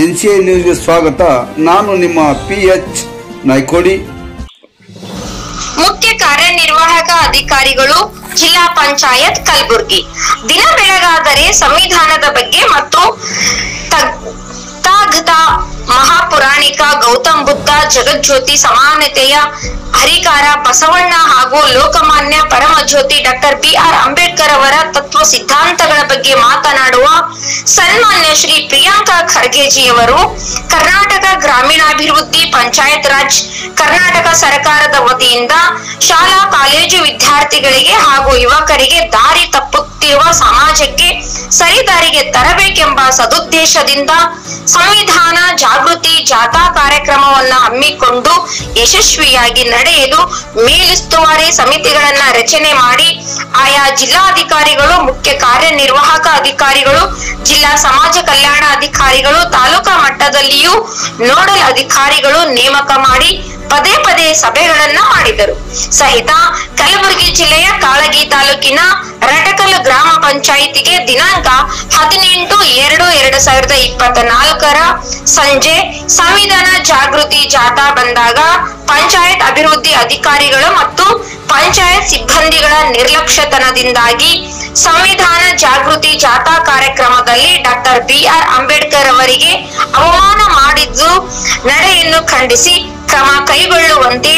NCI ನ್ಯೂಸ್ಗೆ ಸ್ವಾಗತ. ನಾನು ನಿಮ್ಮ PH ನಾಯ್ಕೋಡಿ. ಮುಖ್ಯ ಕಾರ್ಯನಿರ್ವಾಹಕ ಅಧಿಕಾರಿಗಳು, ಜಿಲ್ಲಾ ಪಂಚಾಯತ್ ಕಲಬುರಗಿ. ದಿನ ಬೆಳಗಾದರೆ ಸಂವಿಧಾನದ ಬಗ್ಗೆ ಮತ್ತು ತಥಾಗತ ಮಹಾಪುರಾಣಿಕ ಗೌತಮ್ ಬುದ್ಧ, ಜಗಜ್ಯೋತಿ, ಸಮಾನತೆಯ ಹರಿಕಾರ ಬಸವಣ್ಣ ಹಾಗೂ ಲೋಕಮಾನ್ಯ ಪರಮಜ್ಯೋತಿ ಡಾಕ್ಟರ್ BR ಅಂಬೇಡ್ಕರ್ ಅವರ ತತ್ವ ಸಿದ್ಧಾಂತಗಳ ಬಗ್ಗೆ ಮಾತನಾಡುವ ಸನ್ಮಾನ್ಯ ಶ್ರೀ ಪ್ರಿಯಾಂಕಾ ಖರ್ಗೆಜಿಯವರು ಕರ್ನಾಟಕ ಗ್ರಾಮೀಣಾಭಿವೃದ್ಧಿ ಪಂಚಾಯತ್ ರಾಜ್ ಕರ್ನಾಟಕ ಸರ್ಕಾರದ ವತಿಯಿಂದ ಶಾಲಾ ಕಾಲೇಜು ವಿದ್ಯಾರ್ಥಿಗಳಿಗೆ ಹಾಗೂ ಯುವಕರಿಗೆ ದಾರಿ ತಪ್ಪುತ್ತಿರುವ ಸಮಾಜಕ್ಕೆ ಸರಿದಾರಿಗೆ ತರಬೇಕೆಂಬ ಸದುದ್ದೇಶದಿಂದ ಸಂವಿಧಾನ ಜಾಗೃತಿ ಜಾಥಾ ಕಾರ್ಯಕ್ರಮವನ್ನು ಹಮ್ಮಿಕೊಂಡು ಯಶಸ್ವಿಯಾಗಿ ನಡೆಯಲು ಮೇಲುಸ್ತುವಾರಿ ಸಮಿತಿಗಳನ್ನ ರಚನೆ ಮಾಡಿ ಆಯಾ ಜಿಲ್ಲಾಧಿಕಾರಿಗಳು, ಮುಖ್ಯ ಕಾರ್ಯನಿರ್ವಾಹಕ ಅಧಿಕಾರಿಗಳು, ಜಿಲ್ಲಾ ಸಮಾಜ ಕಲ್ಯಾಣ ಅಧಿಕಾರಿಗಳು, ತಾಲೂಕಾ ಮಟ್ಟದಲ್ಲಿಯೂ ನೋಡಲ್ ಅಧಿಕಾರಿಗಳು ನೇಮಕ ಮಾಡಿ ಪದೇ ಪದೇ ಸಭೆಗಳನ್ನ ಮಾಡಿದರು. ಸಹಿತ ಕಲಬುರಗಿ ಜಿಲ್ಲೆಯ ಕಾಳಗಿ ತಾಲೂಕಿನ ರಟಕಲ್ ಗ್ರಾಮ ಪಂಚಾಯಿತಿಗೆ ದಿನಾಂಕ 18/2/2024 ಸಂಜೆ ಸಂವಿಧಾನ ಜಾಗೃತಿ ಜಾಥಾ ಬಂದಾಗ ಪಂಚಾಯತ್ ಅಭಿವೃದ್ಧಿ ಅಧಿಕಾರಿಗಳು ಮತ್ತು ಪಂಚಾಯತ್ ಸಿಬ್ಬಂದಿಗಳ ನಿರ್ಲಕ್ಷ್ಯತನದಿಂದಾಗಿ ಸಂವಿಧಾನ ಜಾಗೃತಿ ಜಾಥಾ ಕಾರ್ಯಕ್ರಮದಲ್ಲಿ ಡಾಕ್ಟರ್ BR ಅಂಬೇಡ್ಕರ್ ಅವರಿಗೆ ಅವಮಾನ ಮಾಡಿದ್ದು ನಡೆಯನ್ನು ಖಂಡಿಸಿ ಕ್ರಮ ಕೈಗೊಳ್ಳುವಂತೆ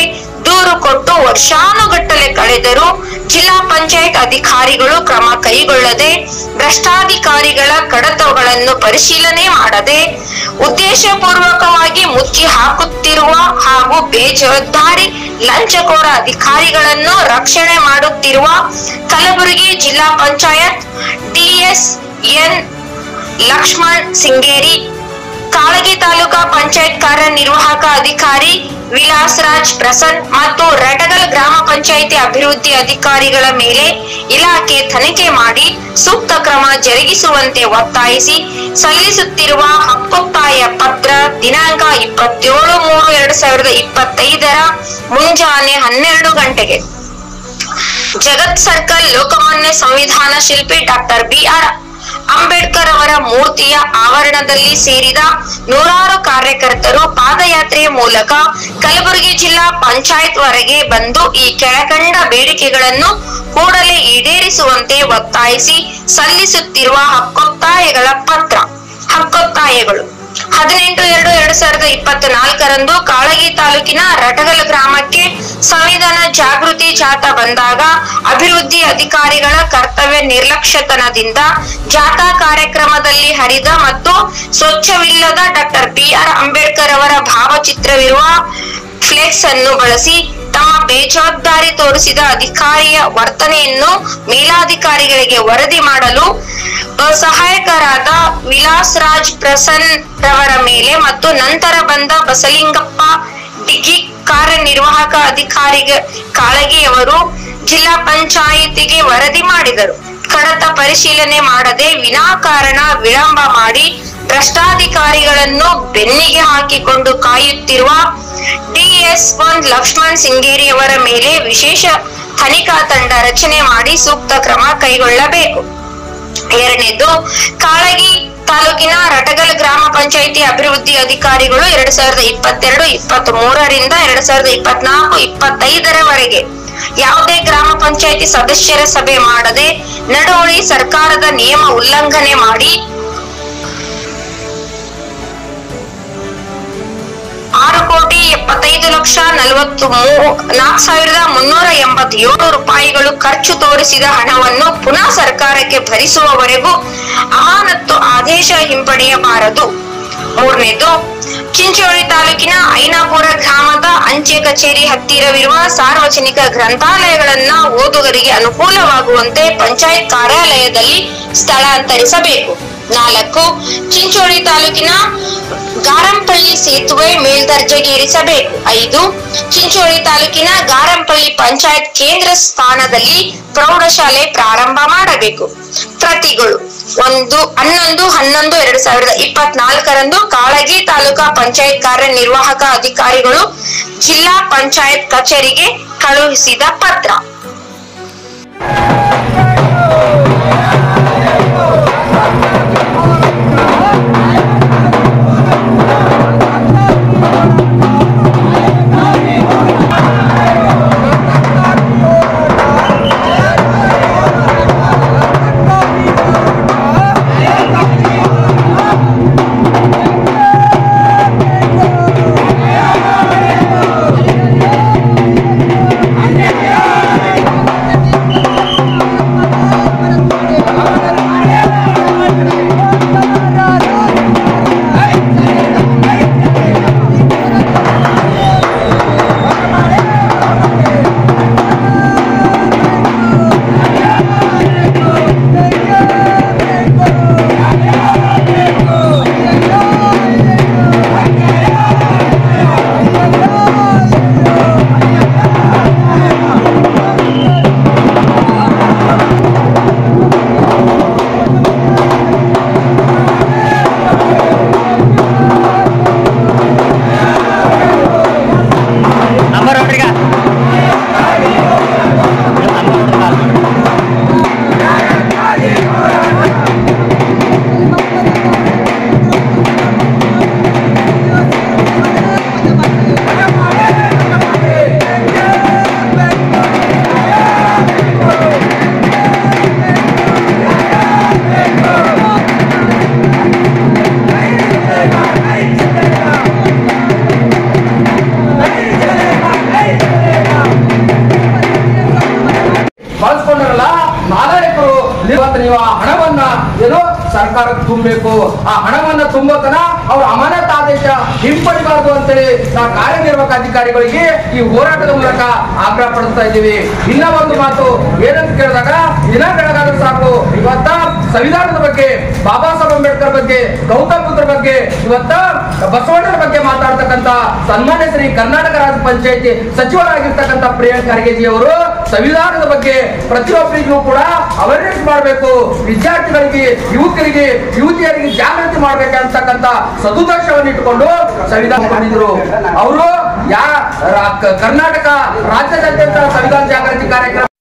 ದೂರು ಕೊಟ್ಟು ವರ್ಷಾನುಗಟ್ಟಲೆ ಕಳೆದರೂ ಜಿಲ್ಲಾ ಪಂಚಾಯತ್ ಅಧಿಕಾರಿಗಳು ಕ್ರಮ ಕೈಗೊಳ್ಳದೆ, ಭ್ರಷ್ಟಾಧಿಕಾರಿಗಳ ಕಡತಗಳನ್ನು ಪರಿಶೀಲನೆ ಮಾಡದೆ ಉದ್ದೇಶಪೂರ್ವಕವಾಗಿ ಮುಚ್ಚಿ ಹಾಕುತ್ತಿರುವ ಹಾಗೂ ಬೇಜವಾಬ್ದಾರಿ ಲಂಚಕೋರ ಅಧಿಕಾರಿಗಳನ್ನು ರಕ್ಷಣೆ ಮಾಡುತ್ತಿರುವ ಕಲಬುರಗಿ ಜಿಲ್ಲಾ ಪಂಚಾಯತ್ DSN ಲಕ್ಷ್ಮಣ್ ಸಿಂಗೇರಿ, ಕಾಳಗಿ ತಾಲೂಕಾ ಪಂಚಾಯತ್ ಕಾರ್ಯನಿರ್ವಾಹಕ ಅಧಿಕಾರಿ ವಿಲಾಸ್ ರಾಜ್ ಪ್ರಸನ್ ಮತ್ತು ರಟಗಲ್ ಗ್ರಾಮ ಪಂಚಾಯಿತಿ ಅಭಿವೃದ್ಧಿ ಅಧಿಕಾರಿಗಳ ಮೇಲೆ ಇಲಾಖೆ ತನಿಖೆ ಮಾಡಿ ಸೂಕ್ತ ಕ್ರಮ ಜರುಗಿಸುವಂತೆ ಒತ್ತಾಯಿಸಿ ಸಲ್ಲಿಸುತ್ತಿರುವ ಹಕ್ಕೊತ್ತಾಯ ಪತ್ರ ದಿನಾಂಕ 27/3/2025 ಮುಂಜಾನೆ 12 ಗಂಟೆಗೆ ಜಗತ್ ಸರ್ಕಲ್ ಲೋಕಮಾನ್ಯ ಸಂವಿಧಾನ ಶಿಲ್ಪಿ ಡಾಕ್ಟರ್ BR ಅಂಬೇಡ್ಕರ್ ಅವರ ಮೂರ್ತಿಯ ಆವರಣದಲ್ಲಿ ಸೇರಿದ ನೂರಾರು ಕಾರ್ಯಕರ್ತರು ಪಾದಯಾತ್ರೆಯ ಮೂಲಕ ಕಲಬುರಗಿ ಜಿಲ್ಲಾ ಪಂಚಾಯತ್ ವರೆಗೆ ಬಂದು ಈ ಕೆಳಕಂಡ ಬೇಡಿಕೆಗಳನ್ನು ಕೂಡಲೇ ಈಡೇರಿಸುವಂತೆ ಒತ್ತಾಯಿಸಿ ಸಲ್ಲಿಸುತ್ತಿರುವ ಹಕ್ಕೊತ್ತಾಯಗಳ ಪತ್ರ. ಹಕ್ಕೊತ್ತಾಯಗಳು: 18/2/2024 ಕಾಳಗಿ ತಾಲೂಕಿನ ರಟಗಲ್ ಗ್ರಾಮಕ್ಕೆ ಸಂವಿಧಾನ ಜಾಗೃತಿ ಜಾಥಾ ಬಂದಾಗ ಅಭಿವೃದ್ಧಿ ಅಧಿಕಾರಿಗಳ ಕರ್ತವ್ಯ ನಿರ್ಲಕ್ಷ್ಯತನದಿಂದ ಜಾಥಾ ಕಾರ್ಯಕ್ರಮದಲ್ಲಿ ಹರಿದ ಮತ್ತು ಸ್ವಚ್ಛವಿಲ್ಲದ ಡಾಕ್ಟರ್ BR ಅಂಬೇಡ್ಕರ್ ಅವರ ಭಾವಚಿತ್ರವಿರುವ ಫ್ಲೆಕ್ಸ್ ಅನ್ನು ಬಳಸಿ ತಮ್ಮ ಬೇಜವಾಬ್ದಾರಿ ತೋರಿಸಿದ ಅಧಿಕಾರಿಯ ವರ್ತನೆಯನ್ನು ಮೇಲಾಧಿಕಾರಿಗಳಿಗೆ ವರದಿ ಮಾಡಲು ಸಹಾಯಕರಾದ ವಿಲಾಸ್ ರಾಜ್ ಪ್ರಸನ್ ರವರ ಮೇಲೆ ಮತ್ತು ನಂತರ ಬಂದ ಬಸಲಿಂಗಪ್ಪ ಡಿಗಿ ಕಾರ್ಯನಿರ್ವಾಹಕ ಅಧಿಕಾರಿ ಕಾಳಗಿಯವರು ಜಿಲ್ಲಾ ಪಂಚಾಯಿತಿಗೆ ವರದಿ ಮಾಡಿದರು. ಕಡತ ಪರಿಶೀಲನೆ ಮಾಡದೆ ವಿನಾಕಾರಣ ವಿಳಂಬ ಮಾಡಿ ಭ್ರಷ್ಟಾಧಿಕಾರಿಗಳನ್ನು ಬೆನ್ನಿಗೆ ಹಾಕಿಕೊಂಡು ಕಾಯುತ್ತಿರುವ DSN ಲಕ್ಷ್ಮಣ್ ಸಿಂಗೇರಿ ಅವರ ಮೇಲೆ ವಿಶೇಷ ತನಿಖಾ ತಂಡ ರಚನೆ ಮಾಡಿ ಸೂಕ್ತ ಕ್ರಮ ಕೈಗೊಳ್ಳಬೇಕು. ಎರಡನೇದು, ಕಾಳಗಿ ತಾಲೂಕಿನ ರಟಗಲ್ ಗ್ರಾಮ ಪಂಚಾಯಿತಿ ಅಭಿವೃದ್ಧಿ ಅಧಿಕಾರಿಗಳು 2022-23ರಿಂದ 2024-25 ಯಾವುದೇ ಗ್ರಾಮ ಪಂಚಾಯಿತಿ ಸದಸ್ಯರ ಸಭೆ ಮಾಡದೆ ನಡವಳಿ ಸರ್ಕಾರದ ನಿಯಮ ಉಲ್ಲಂಘನೆ ಮಾಡಿ 6,75,44,387 ರೂಪಾಯಿಗಳು ಖರ್ಚು ತೋರಿಸಿದ ಹಣವನ್ನು ಪುನಃ ಸರ್ಕಾರಕ್ಕೆ ಭರಿಸುವವರೆಗೂ ಅಮಾನತ್ತು ಆದೇಶ ಹಿಂಪಡೆಯಬಾರದು. ಮೂರನೇದು, ಚಿಂಚೋಳಿ ತಾಲೂಕಿನ ಐನಾಪುರ ಗ್ರಾಮದ ಅಂಚೆ ಕಚೇರಿ ಹತ್ತಿರವಿರುವ ಸಾರ್ವಜನಿಕ ಗ್ರಂಥಾಲಯಗಳನ್ನ ಓದುಗರಿಗೆ ಅನುಕೂಲವಾಗುವಂತೆ ಪಂಚಾಯತ್ ಕಾರ್ಯಾಲಯದಲ್ಲಿ ಸ್ಥಳಾಂತರಿಸಬೇಕು. 4, ಚಿಂಚೋಳಿ ತಾಲೂಕಿನ ಗಾರಂಪಳ್ಳಿ ಸೇತುವೆ ಮೇಲ್ದರ್ಜೆಗೇರಿಸಬೇಕು. 5, ಚಿಂಚೋಳಿ ತಾಲೂಕಿನ ಗಾರಂಪಳ್ಳಿ ಪಂಚಾಯತ್ ಕೇಂದ್ರ ಸ್ಥಾನದಲ್ಲಿ ಪ್ರೌಢಶಾಲೆ ಪ್ರಾರಂಭ ಮಾಡಬೇಕು. ಪ್ರತಿಗಳು: 11/11/2024 ಕಾಳಗಿ ತಾಲೂಕಾ ಪಂಚಾಯತ್ ಕಾರ್ಯನಿರ್ವಾಹಕ ಅಧಿಕಾರಿಗಳು ಜಿಲ್ಲಾ ಪಂಚಾಯತ್ ಕಚೇರಿಗೆ ಕಳುಹಿಸಿದ ಪತ್ರ. ಬಳಸ್ಕೊಂಡಾರಲ್ಲ ನಾಗರಿಕರು ಇವತ್ತು ನೀವು ಆ ಹಣವನ್ನ ಏನೋ ಸರ್ಕಾರಕ್ಕೆ ತುಂಬಬೇಕು. ಆ ಹಣವನ್ನ ತುಂಬೋತನ ಅವ್ರ ಅಮಾನತ್ ಆದೇಶ ಹಿಂಪಡಿಬಾರದು ಅಂತೇಳಿ ನಾವು ಕಾರ್ಯನಿರ್ವಾಹಕ ಅಧಿಕಾರಿಗಳಿಗೆ ಈ ಹೋರಾಟದ ಮೂಲಕ ಆಗ್ರಹ ಪಡಿಸ್ತಾ ಇದ್ದೀವಿ. ಇನ್ನ ಒಂದು ಮಾತು ಏನಂತ ಕೇಳಿದಾಗ ದಿನ ಬೆಳಗಾದ್ರೆ ಸಾಕು ಇವತ್ತ ಸಂವಿಧಾನದ ಬಗ್ಗೆ, ಬಾಬಾ ಸಾಹೇಬ್ ಅಂಬೇಡ್ಕರ್ ಬಗ್ಗೆ, ಗೌತಮ್ ಬುದ್ಧರ ಬಗ್ಗೆ, ಇವತ್ತ ಬಸವಣ್ಣರ ಬಗ್ಗೆ ಮಾತಾಡ್ತಕ್ಕಂತ ಸನ್ಮಾನ್ಯ ಶ್ರೀ ಕರ್ನಾಟಕ ರಾಜ್ಯ ಪಂಚಾಯತಿ ಸಚಿವರಾಗಿರ್ತಕ್ಕಂಥ ಪ್ರಿಯಾಂಕ್ ಖರ್ಗೆಜಿ ಅವರು ಸಂವಿಧಾನದ ಬಗ್ಗೆ ಪ್ರತಿಯೊಬ್ಬರಿಗೂ ಕೂಡ ಅವೇರ್ನೆಸ್ ಮಾಡಬೇಕು, ವಿದ್ಯಾರ್ಥಿಗಳಿಗೆ, ಯುವಕರಿಗೆ, ಯುವತಿಯರಿಗೆ ಜಾಗೃತಿ ಮಾಡ್ಬೇಕಂತಕ್ಕಂಥ ಸದುದ್ದೇಶವನ್ನು ಇಟ್ಟುಕೊಂಡು ಸಂವಿಧಾನ ಮಾಡಿದ್ರು. ಅವರು ಕರ್ನಾಟಕ ರಾಜ್ಯಾದ್ಯಂತ ಸಂವಿಧಾನ ಜಾಗೃತಿ ಕಾರ್ಯಕ್ರಮ